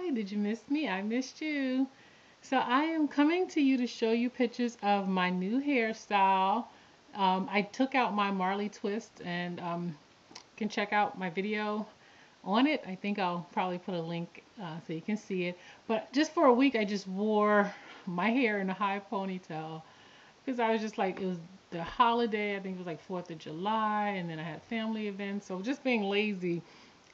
Hi, did you miss me? I missed you. So I am coming to you to show you pictures of my new hairstyle. I took out my Marley twist and you can check out my video on it. I think I'll probably put a link so you can see it. But just for a week, I just wore my hair in a high ponytail because I was just like, it was the holiday. I think it was like 4th of July, and then I had family events. So just being lazy,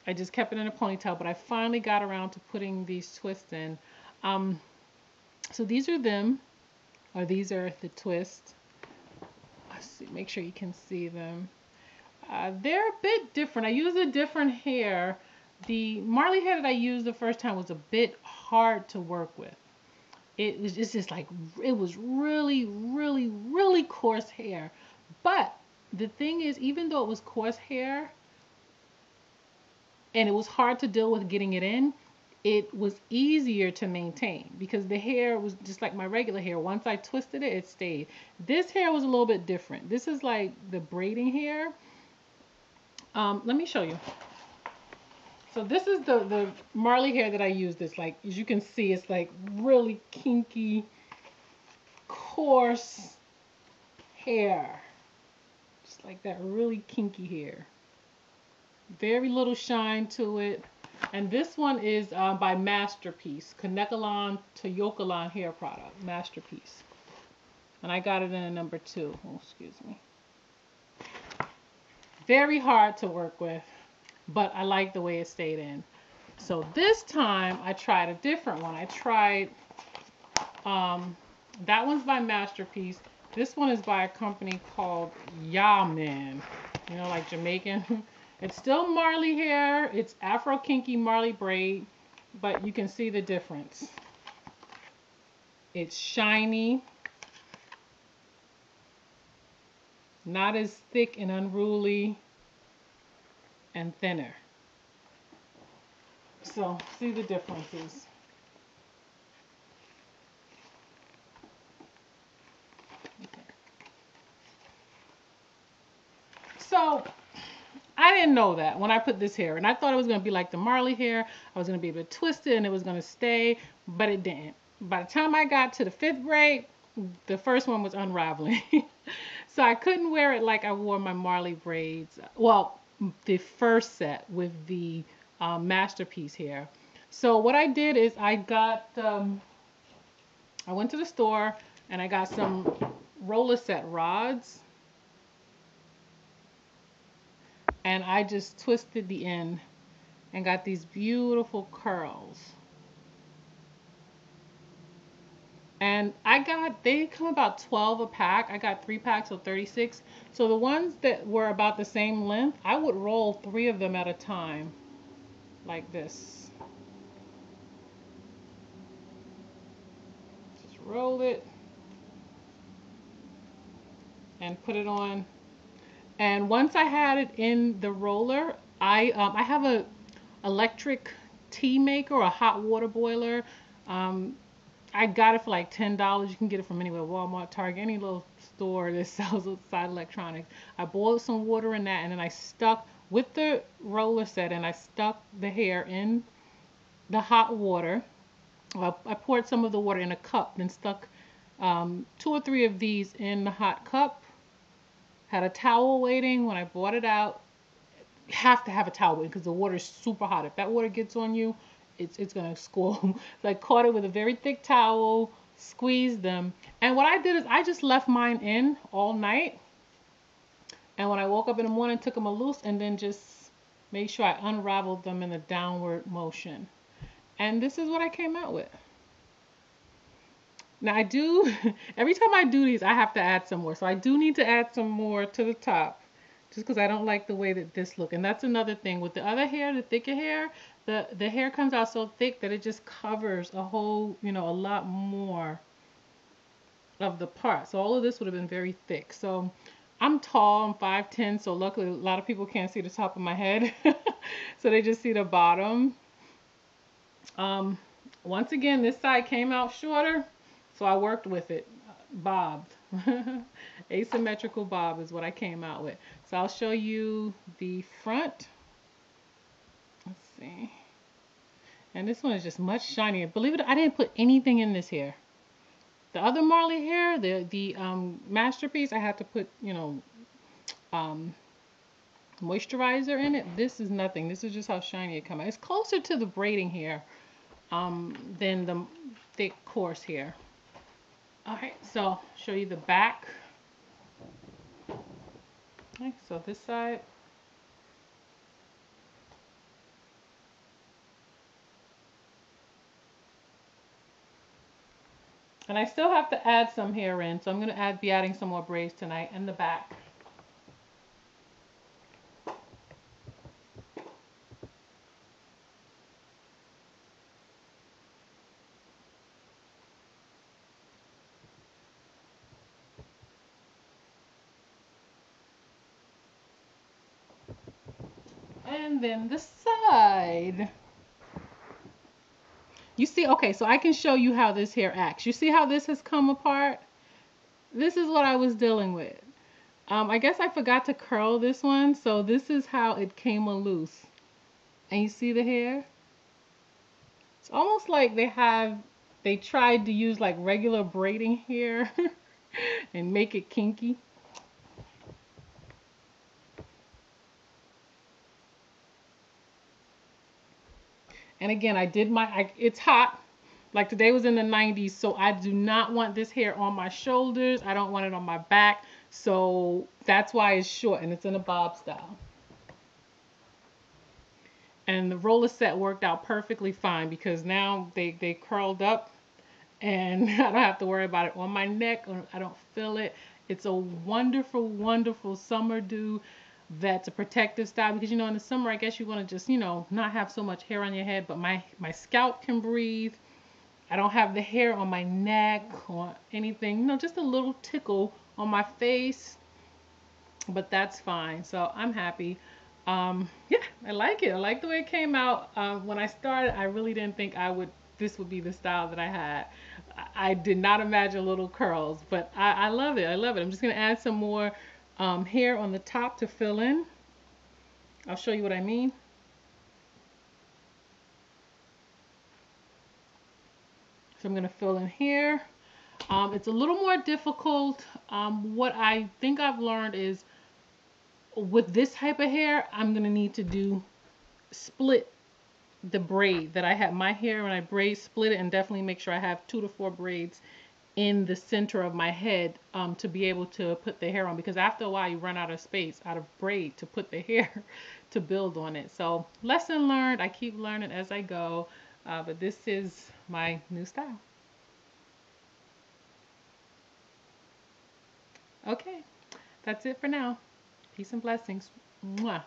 I just kept it in a ponytail. But I finally got around to putting these twists in. Um, so these are them, or these are the twists. Let's see, make sure you can see them. They're a bit different. I used a different hair. The Marley hair that I used the first time was a bit hard to work with. It's just like, it was really, really, really coarse hair. But the thing is, even though it was coarse hair and it was hard to deal with getting it in, it was easier to maintain because the hair was just like my regular hair. Once I twisted it, it stayed. This hair was a little bit different. This is like the braiding hair. Let me show you. So this is the Marley hair that I used. It's like, as you can see, it's like really kinky, coarse hair. Just like that really kinky hair. Very little shine to it. And this one is by Masterpiece. Kanekalon to Yokalon hair product. Masterpiece. And I got it in a number 2. Oh, excuse me. Very hard to work with, but I like the way it stayed in. So this time I tried a different one. I tried, that one's by Masterpiece. This one is by a company called Yaman. You know, like Jamaican. It's still Marley hair. It's Afro Kinky Marley braid, but you can see the difference. It's shiny, not as thick and unruly, and thinner. So see the differences. Okay. So I didn't know that when I put this hair, and I thought it was going to be like the Marley hair. I was going to be able to twist it and it was going to stay, but it didn't. By the time I got to the 5th braid, the first one was unraveling. So I couldn't wear it like I wore my Marley braids. Well, the first set with the Masterpiece hair. So what I did is I went to the store and I got some roller set rods. And I just twisted the end and got these beautiful curls. And they come about 12 a pack. I got 3 packs of 36. So the ones that were about the same length, I would roll 3 of them at a time, like this. Just roll it and put it on. And once I had it in the roller, I have a electric tea maker or a hot water boiler. I got it for like $10. You can get it from anywhere, Walmart, Target, any little store that sells outside electronics. I boiled some water in that, and then I stuck with the roller set, and I stuck the hair in the hot water. I poured some of the water in a cup, then stuck 2 or 3 of these in the hot cup. Had a towel waiting when I brought it out. You have to have a towel waiting because the water is super hot. If that water gets on you, it's gonna scald. So I caught it with a very thick towel, squeezed them, and what I did is I just left mine in all night. And when I woke up in the morning, took them loose, and then just made sure I unraveled them in a downward motion. And this is what I came out with. Now I do, every time I do these, I have to add some more. So I do need to add some more to the top, just because I don't like the way that this look. And that's another thing with the other hair, the thicker hair, the hair comes out so thick that it just covers a whole, a lot more of the part. So all of this would have been very thick. So I'm tall, I'm 5'10", so luckily a lot of people can't see the top of my head. So they just see the bottom. Once again, this side came out shorter, so I worked with it. Bobbed. Asymmetrical bob is what I came out with. So I'll show you the front. Let's see. And this one is just much shinier. Believe it, I didn't put anything in this hair. The other Marley hair, the Masterpiece, I had to put, you know, um, moisturizer in it. This is nothing. This is just how shiny it comes out. It's closer to the braiding hair than the thick coarse hair. Alright, so show you the back. Okay, so this side. And I still have to add some hair in, so I'm going to be adding some more braids tonight in the back. And then the side. You see, okay, so I can show you how this hair acts. You see how this has come apart? This is what I was dealing with. I guess I forgot to curl this one, so this is how it came loose. And you see the hair? It's almost like they tried to use like regular braiding hair and make it kinky. And again, it's hot. Like today was in the 90s, so I do not want this hair on my shoulders. I don't want it on my back. So that's why it's short and it's in a bob style. And the roller set worked out perfectly fine because now they curled up and I don't have to worry about it on my neck. I don't feel it. It's a wonderful, wonderful summer do that's a protective style because, you know, in the summer, I guess you want to just, you know, not have so much hair on your head, but my scalp can breathe. I don't have the hair on my neck or anything, you know, just a little tickle on my face, but that's fine. So I'm happy. Yeah, I like it. I like the way it came out. When I started, I really didn't think this would be the style that I had. I did not imagine little curls, but I love it. I love it. I'm just going to add some more hair on the top to fill in. I'll show you what I mean. So I'm going to fill in here. It's a little more difficult. What I think I've learned is with this type of hair, I'm going to need to split the braid that I have. My hair, when I braid, split it, and definitely make sure I have 2 to 4 braids in the center of my head to be able to put the hair on, because after a while you run out of space, out of braid to put the hair to build on it. So lesson learned. I keep learning as I go, but this is my new style. Okay, that's it for now. Peace and blessings. Mwah.